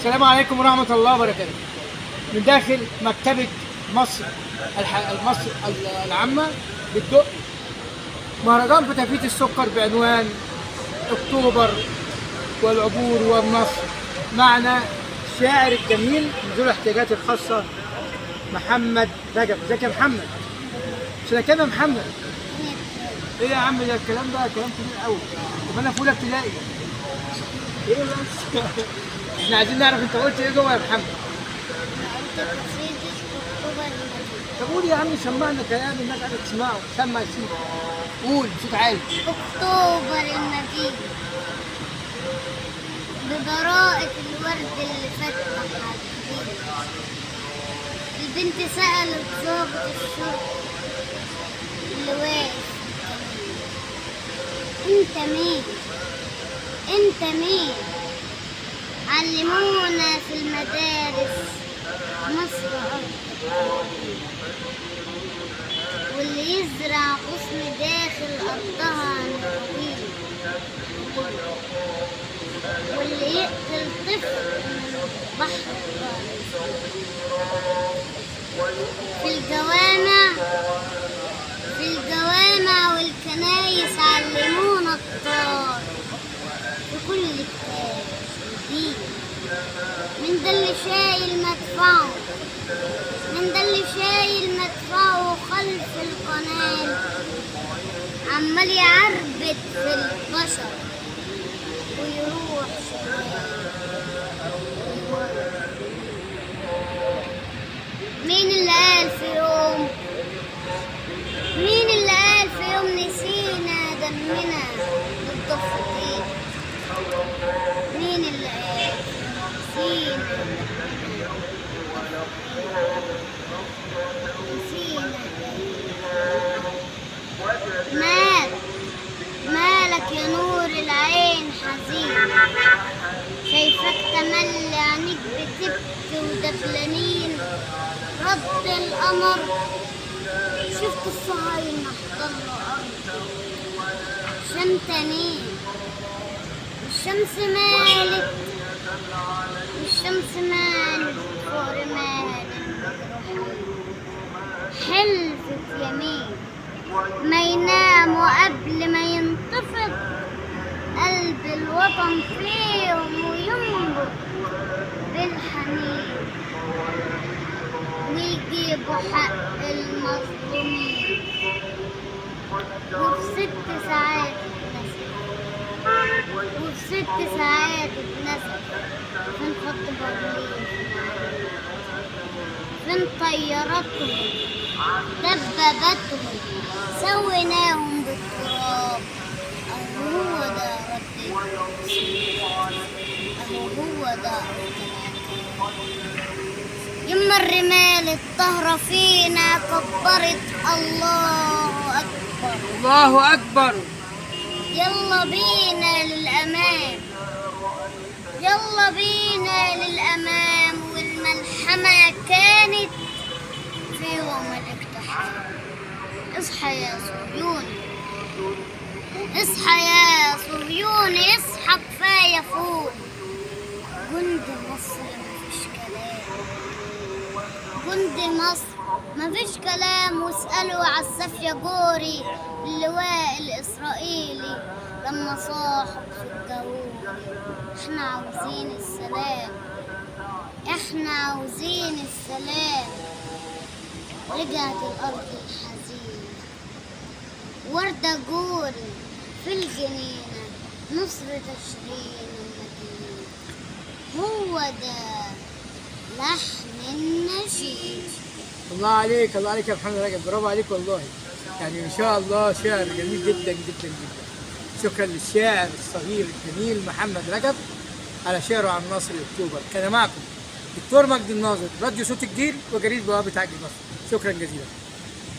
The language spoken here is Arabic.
السلام عليكم ورحمة الله وبركاته. من داخل مكتبة مصر مصر العامة بالدقي، مهرجان فتافيت السكر بعنوان أكتوبر والعبور والنصر، معنا الشاعر الجميل من ذو الاحتياجات الخاصة محمد رجب. ازيك يا محمد؟ سنة كام يا محمد؟ ايه يا عم ده الكلام ده كلام كبير قوي. طب انا في اولى ابتدائي. ايه بس؟ احنا عايزين نعرف انت قلت ايه جوه يا محمد؟ قلت قصيدة أكتوبر المجيد. طب قول يا عم، سمعنا كلام الناس قاعدة تسمعه، سمع يا سيدي. قول بصوت عالي. أكتوبر المجيد ببراءة الورد اللي فتح على الجبين. البنت سألت ضابط الشرطة اللي واقف: انت مين؟ انت مين؟ علمونا في المدارس مصر أرض، واللي يزرع غصن داخل أرضها نقويه، واللي يقتل طفل من البحر في الجوامع والكنايس علمونا الطار في كل كتاب دين. من ده اللي شايل مدفعه، من ده اللي شايل مدفعه خلف القناة، عمال يعربد في البشر ويروح شمال. مين اللي قال في يوم، مين اللي قال في يوم نسينا دمنا بالضفتين؟ مين اللي قال نسينا مالك يا نور العين حزين؟ شايفك تملي عينيك بتبكي ودبلانين. رد القمر شفت الصهاينة احتلوا أرض شمتانين. والشمس مالت فوق رمال المجروحين. حلفت يمين ما ينام وقبل ما ينتفض قلب الوطن فيهم وينبض بالحنين، ويجيبوا حق المظلومين. وفي 6 ساعات اتنسف فين خط برلين، فين طياراتهم دباباتهم سويناهم بالتراب. هو ده يما الرمال الطهرة فينا كبرت. الله أكبر، الله أكبر. يلا بينا للأمام، يلا بينا للأمام. والملحمة كانت في يوم الاقتحام. اصحى يا صهيوني، اصحى يا صهيوني، اصحى كفاية فوق. جند مصر مفيش كلام، جند مصر مفيش كلام. واسألوا عالسافية جوري اللواء الإسرائيلي لما صاحوا في الجو. احنا عاوزين السلام، احنا عاوزين السلام. رجعت الأرض الحزينة وردة جوري في الجنينة، نصر تشرين المدينة. هو ده لحن النشيد. الله عليك، الله عليك يا محمد رجب، برافو عليك والله. يعني ان شاء الله شعر جميل جدا جدا جدا. شكرا للشاعر الصغير الجميل محمد رجب على شعره عن نصر اكتوبر. كان معكم دكتور مجدي الناظر، راديو صوت الجيل وجريدة بوابة عجل مصر. شكرا جزيلا.